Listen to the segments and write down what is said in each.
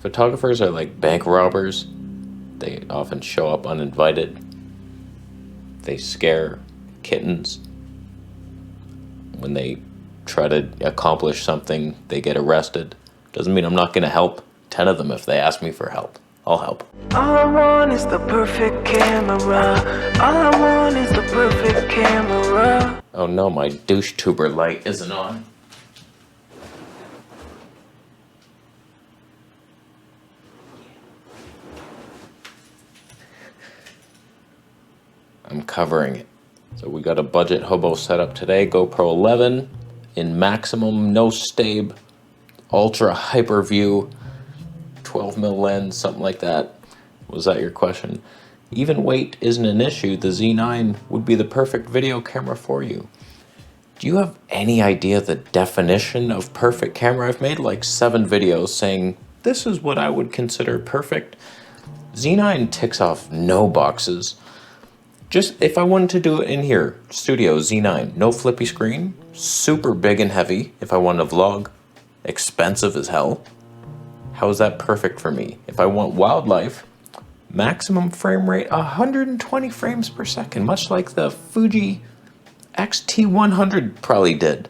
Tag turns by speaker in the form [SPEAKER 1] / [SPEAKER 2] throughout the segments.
[SPEAKER 1] Photographers are like bank robbers. They often show up uninvited. They scare kittens. When they try to accomplish something, they get arrested. Doesn't mean I'm not going to help 10 of them if they ask me for help. I'll help.
[SPEAKER 2] All I want is the perfect camera. All I want is the perfect camera.
[SPEAKER 1] Oh no, my douche tuber light isn't on. I'm covering it. So we got a budget hobo setup today. GoPro 11 in maximum, no stabe, ultra hyper view, 12mm lens, something like that. Was that your question? Even weight isn't an issue. The Z9 would be the perfect video camera for you. Do you have any idea the definition of perfect camera? I've made like 7 videos saying this is what I would consider perfect. Z9 ticks off no boxes. Just if I wanted to do it in here, studio Z9, no flippy screen, super big and heavy if I want to vlog, expensive as hell. How is that perfect for me? If I want wildlife, maximum frame rate 120 frames per second, much like the Fuji X-T100 probably did.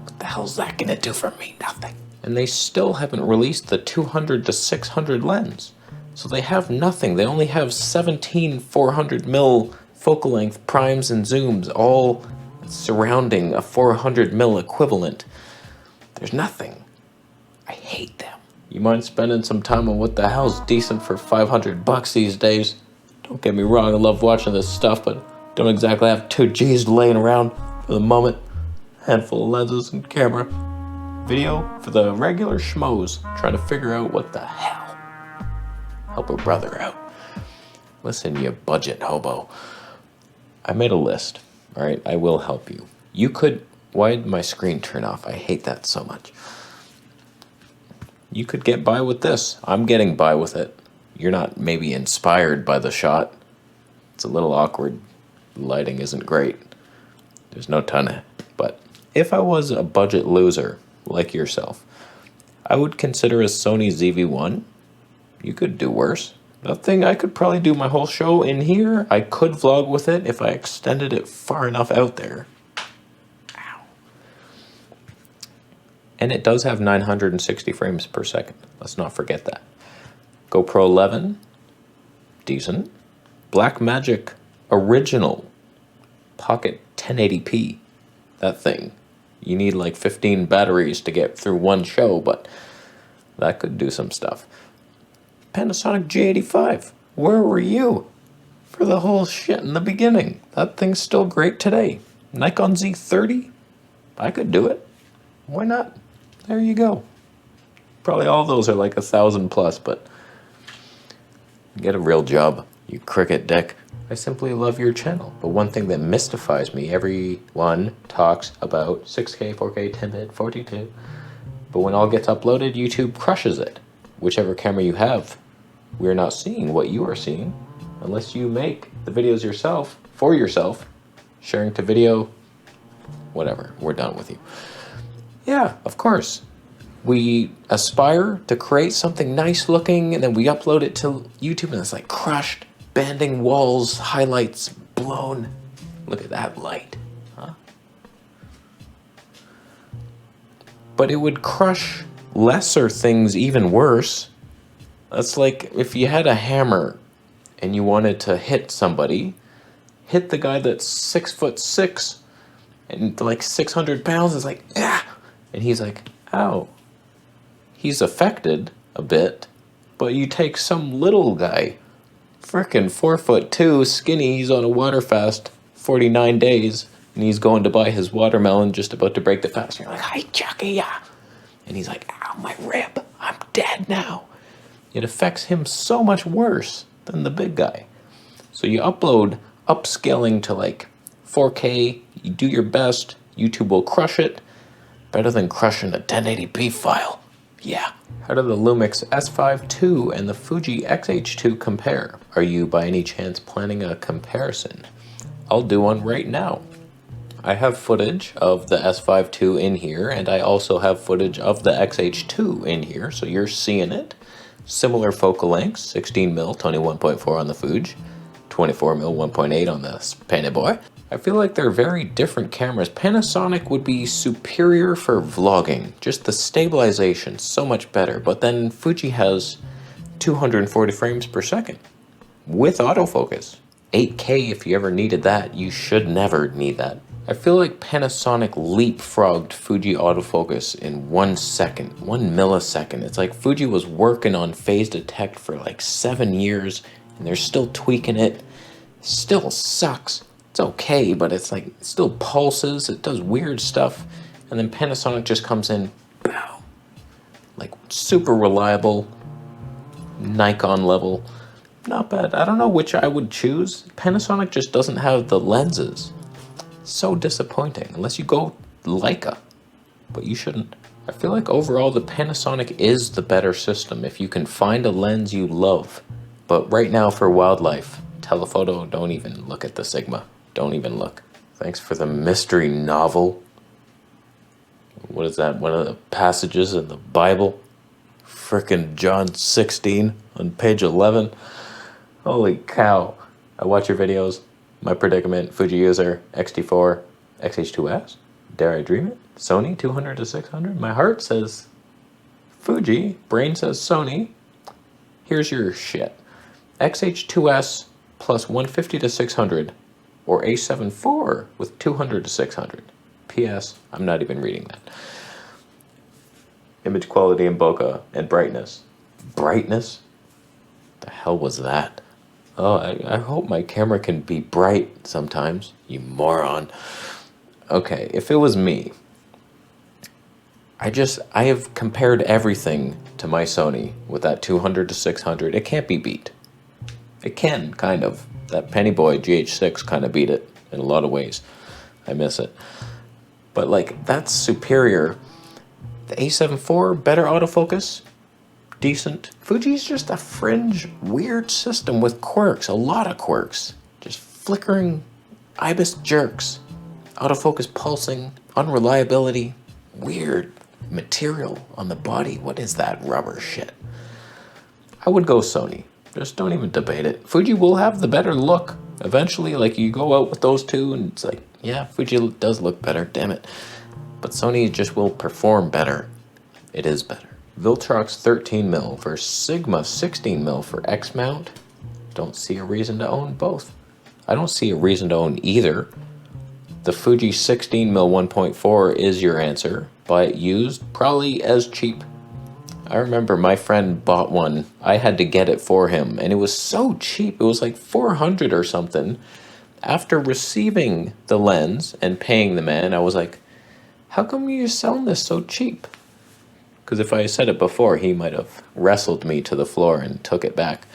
[SPEAKER 1] What the hell's that gonna do for me? Nothing. And they still haven't released the 200 to 600 lens. So they have nothing. They only have 17 400mm focal length primes and zooms, all surrounding a 400mm equivalent. There's nothing. I hate them. You mind spending some time on what the hell's decent for $500 these days? Don't get me wrong, I love watching this stuff, but don't exactly have 2 G's laying around for the moment. Handful of lenses and camera. Video for the regular schmoes trying to figure out what the hell. Help a brother out. Listen, you budget hobo. I made a list, all right? I will help you. You could... Why did my screen turn off? I hate that so much. You could get by with this. I'm getting by with it. You're not maybe inspired by the shot. It's a little awkward. The lighting isn't great. There's no ton of it. But if I was a budget loser like yourself, I would consider a Sony ZV-1. You could do worse. That thing, I could probably do my whole show in here. I could vlog with it if I extended it far enough out there. Ow. And it does have 960 frames per second. Let's not forget that. GoPro 11, decent. Blackmagic original Pocket 1080p. That thing. You need like 15 batteries to get through one show, but that could do some stuff. Panasonic G85. Where were you for the whole shit in the beginning? That thing's still great today. Nikon Z30. I could do it. Why not? There you go. Probably all those are like 1,000 plus, but get a real job, you cricket dick. I simply love your channel. But one thing that mystifies me, everyone talks about 6K, 4K, 10-bit, 42. But when all gets uploaded, YouTube crushes it. Whichever camera you have, we're not seeing what you are seeing unless you make the videos yourself, for yourself, sharing to video, whatever, we're done with you. Yeah, of course. We aspire to create something nice looking and then we upload it to YouTube and it's like crushed, banding walls, highlights blown. Look at that light, huh? But it would crush lesser things even worse. That's like if you had a hammer and you wanted to hit somebody, hit the guy that's 6'6" and like 600 pounds is like, ah, and he's like, ow. He's affected a bit, but you take some little guy, frickin' 4'2", skinny, he's on a water fast, 49 days, and he's going to buy his watermelon, just about to break the fast. And you're like, hi, Chucky, yeah. And he's like, ow, my rib, I'm dead now. It affects him so much worse than the big guy. So you upload upscaling to like 4K, you do your best, YouTube will crush it, better than crushing a 1080p file. Yeah. How do the Lumix S5 II and the Fuji X-H2 compare? Are you by any chance planning a comparison? I'll do one right now. I have footage of the S5 II in here, and I also have footage of the XH2 in here, so you're seeing it. Similar focal lengths, 16mm 21.4 on the Fuji, 24mm 1.8 on the Panny Boy. I feel like they're very different cameras. Panasonic would be superior for vlogging, just the stabilization so much better, but then Fuji has 240 frames per second with autofocus. 8K if you ever needed that. You should never need that. I feel like Panasonic leapfrogged Fuji autofocus in 1 second, 1 millisecond. It's like Fuji was working on phase detect for like 7 years and they're still tweaking it. Still sucks. It's okay, but it's like, it still pulses, it does weird stuff. And then Panasonic just comes in, bow, like super reliable, Nikon level. Not bad. I don't know which I would choose. Panasonic just doesn't have the lenses. So disappointing, unless you go Leica, but you shouldn't. I feel like overall the Panasonic is the better system if you can find a lens you love. But right now for wildlife, telephoto, don't even look at the Sigma. Don't even look. Thanks for the mystery novel. What is that? One of the passages in the Bible? Frickin' John 16 on page 11. Holy cow. I watch your videos. My predicament, Fuji user, X-T4, XH2S. Dare I dream it? Sony, 200 to 600. My heart says Fuji. Brain says Sony. Here's your shit. XH2S plus 150 to 600. Or A7 IV with 200 to 600. P.S. I'm not even reading that. Image quality and bokeh and brightness. Brightness? The hell was that? Oh, I hope my camera can be bright sometimes, you moron. Okay, if it was me, I have compared everything to my Sony with that 200 to 600. It can't be beat. It can, kind of. That Penny Boy GH6 kind of beat it in a lot of ways. I miss it. But like, that's superior. The A7 IV, better autofocus, decent. Fuji's just a fringe, weird system with quirks, a lot of quirks. Just flickering ibis jerks, autofocus pulsing, unreliability, weird material on the body. What is that rubber shit? I would go Sony. Just don't even debate it. Fuji will have the better look. Eventually, like, you go out with those two and it's like, yeah, Fuji does look better, damn it. But Sony just will perform better. It is better. Viltrox 13mm versus Sigma 16mm for X mount. Don't see a reason to own both. I don't see a reason to own either. The Fuji 16mm 1.4 is your answer. Buy it used, probably as cheap. I remember my friend bought one. I had to get it for him, and it was so cheap. It was like 400 or something. After receiving the lens and paying the man, I was like, how come you're selling this so cheap? Because if I said it before, he might have wrestled me to the floor and took it back.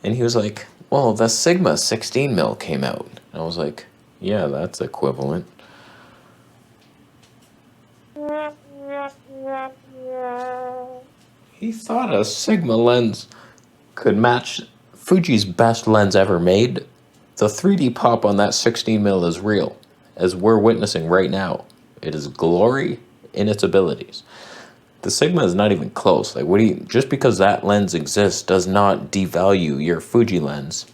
[SPEAKER 1] And he was like, well, the Sigma 16mm came out. And I was like, yeah, that's equivalent. He thought a Sigma lens could match Fuji's best lens ever made. The 3D pop on that 16mm is real, as we're witnessing right now. It is glory in its abilities. The Sigma is not even close. Like, just because that lens exists does not devalue your Fuji lens.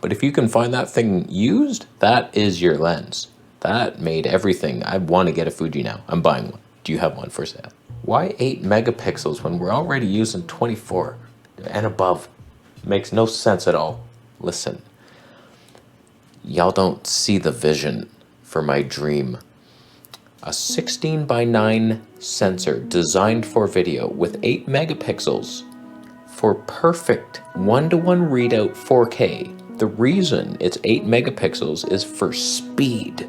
[SPEAKER 1] But if you can find that thing used, that is your lens. That made everything. I want to get a Fuji now. I'm buying one. Do you have one for sale? Why 8 megapixels when we're already using 24 and above? Makes no sense at all. Listen, y'all don't see the vision for my dream. A 16:9 sensor designed for video with 8 megapixels for perfect 1:1 readout 4K. The reason it's 8 megapixels is for speed.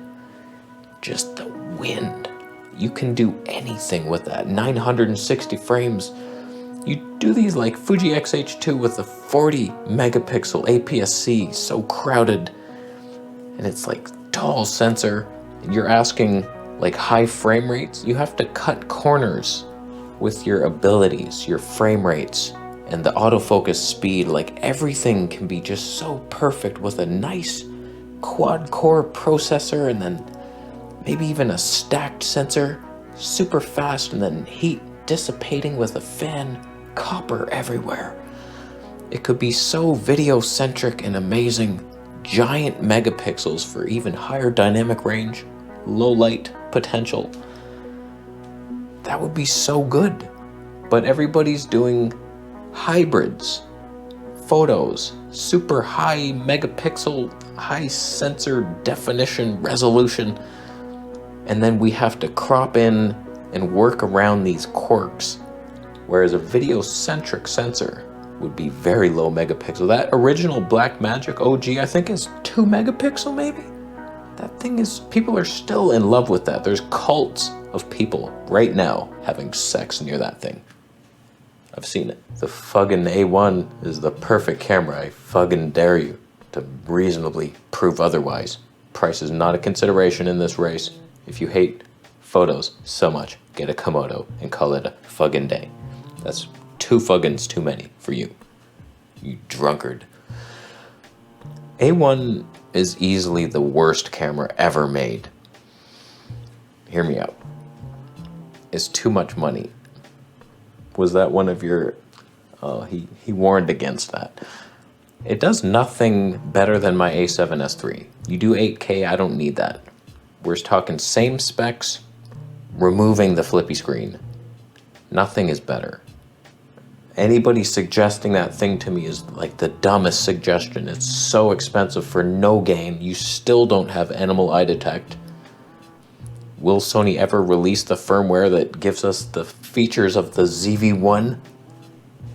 [SPEAKER 1] Just the wind. You can do anything with that. 960 frames. You do these like Fuji XH2 with a 40 megapixel APS-C, so crowded. And it's like tall sensor. You're asking like high frame rates. You have to cut corners with your abilities, your frame rates, and the autofocus speed. Like everything can be just so perfect with a nice quad-core processor, and then maybe even a stacked sensor, super fast, and then heat dissipating with a fan, copper everywhere. It could be so video-centric and amazing, giant megapixels for even higher dynamic range, low light potential. That would be so good. But everybody's doing hybrids, photos, super high megapixel, high sensor definition resolution, and then we have to crop in and work around these quirks. Whereas a video-centric sensor would be very low megapixel. That original Blackmagic OG, I think, is 2 megapixel maybe? That thing is, people are still in love with that. There's cults of people right now having sex near that thing. I've seen it. The fucking A1 is the perfect camera. I fucking dare you to reasonably prove otherwise. Price is not a consideration in this race. If you hate photos so much, get a Komodo and call it a fucking day. That's 2 fuggins too many for you, you drunkard. A1 is easily the worst camera ever made. Hear me out. It's too much money. Was that one of your... he warned against that. It does nothing better than my A7S III. You do 8K, I don't need that. We're talking same specs, removing the flippy screen. Nothing is better. Anybody suggesting that thing to me is like the dumbest suggestion. It's so expensive for no gain. You still don't have animal eye detect. Will Sony ever release the firmware that gives us the features of the ZV-1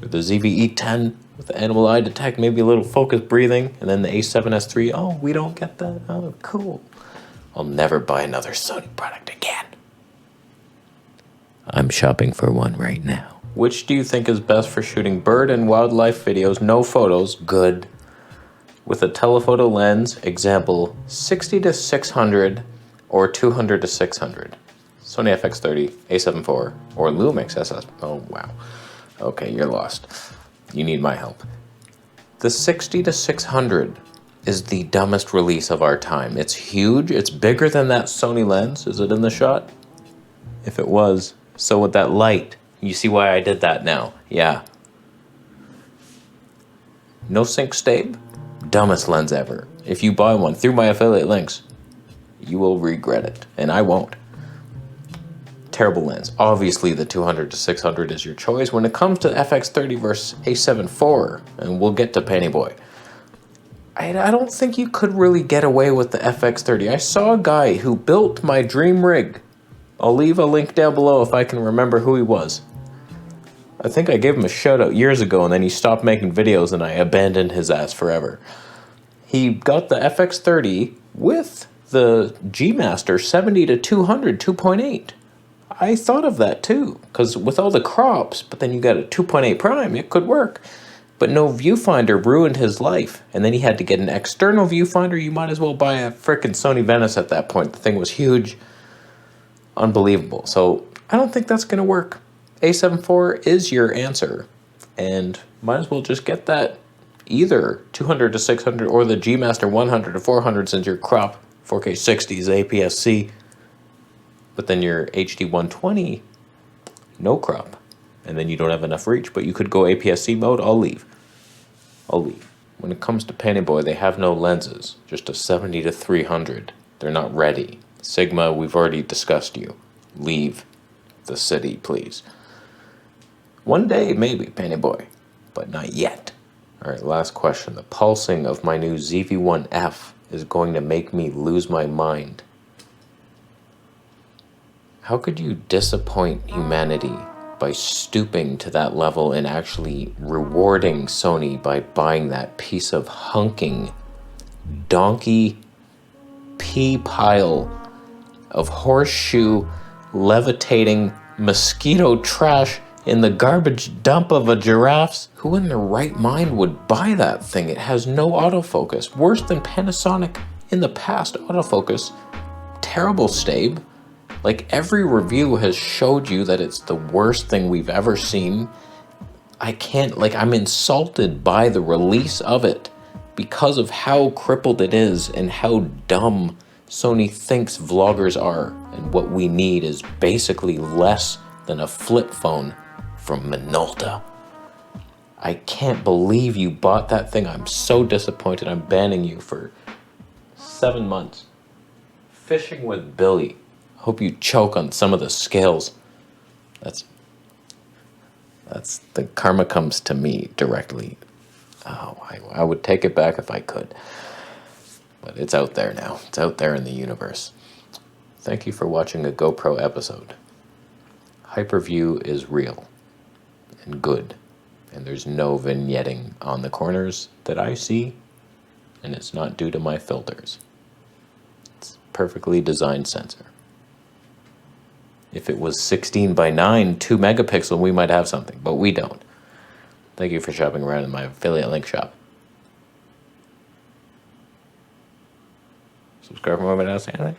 [SPEAKER 1] or the ZV-E10 with the animal eye detect, maybe a little focus breathing, and then the A7S III? Oh, we don't get that. Oh, cool. I'll never buy another Sony product again. I'm shopping for one right now. Which do you think is best for shooting bird and wildlife videos, no photos, good, with a telephoto lens, example, 60 to 600 or 200 to 600? Sony FX30, A7 IV, or Lumix SS. Oh, wow. Okay, you're lost. You need my help. The 60 to 600 is the dumbest release of our time. It's huge. It's bigger than that Sony lens. Is it in the shot? If it was, so would that light. You see why I did that now? Yeah. No sync stable? Dumbest lens ever. If you buy one through my affiliate links, you will regret it, and I won't. Terrible lens. Obviously, the 200 to 600 is your choice when it comes to FX30 versus A7 IV, and we'll get to Penny Boy. I don't think you could really get away with the FX30. I saw a guy who built my dream rig. I'll leave a link down below if I can remember who he was. I think I gave him a shout out years ago and then he stopped making videos and I abandoned his ass forever. He got the FX30 with the G Master 70 to 200 2.8. I thought of that too, because with all the crops, but then you got a 2.8 prime, it could work. But no viewfinder ruined his life. And then he had to get an external viewfinder. You might as well buy a frickin' Sony Venice at that point. The thing was huge. Unbelievable. So I don't think that's going to work. A7 IV is your answer. And might as well just get that either 200 to 600 or the G Master 100 to 400 since your crop 4K 60 is APS-C. But then your HD 120, no crop. And then you don't have enough reach, but you could go APS-C mode. I'll leave. When it comes to Penny Boy, they have no lenses, just a 70 to 300. They're not ready. Sigma, we've already discussed you. Leave the city, please. One day, maybe, Penny Boy, but not yet. All right, last question. The pulsing of my new ZV-1F is going to make me lose my mind. How could you disappoint humanity by stooping to that level and actually rewarding Sony by buying that piece of hunking donkey pea pile of horseshoe levitating mosquito trash in the garbage dump of a giraffe's? Who in their right mind would buy that thing? It has no autofocus. Worse than Panasonic in the past autofocus. Terrible stabe. Like, every review has showed you that it's the worst thing we've ever seen. I'm insulted by the release of it because of how crippled it is and how dumb Sony thinks vloggers are, and what we need is basically less than a flip phone from Minolta. I can't believe you bought that thing. I'm so disappointed. I'm banning you for 7 months. Fishing with Billy. Hope you choke on some of the scales. That's the karma comes to me directly. Oh, I would take it back if I could. But it's out there now. It's out there in the universe. Thank you for watching a GoPro episode. Hyperview is real and good. And there's no vignetting on the corners that I see. And it's not due to my filters. It's a perfectly designed sensor. If it was 16:9, 2 megapixel, we might have something, but we don't. Thank you for shopping around in my affiliate link shop. Subscribe for more about anything.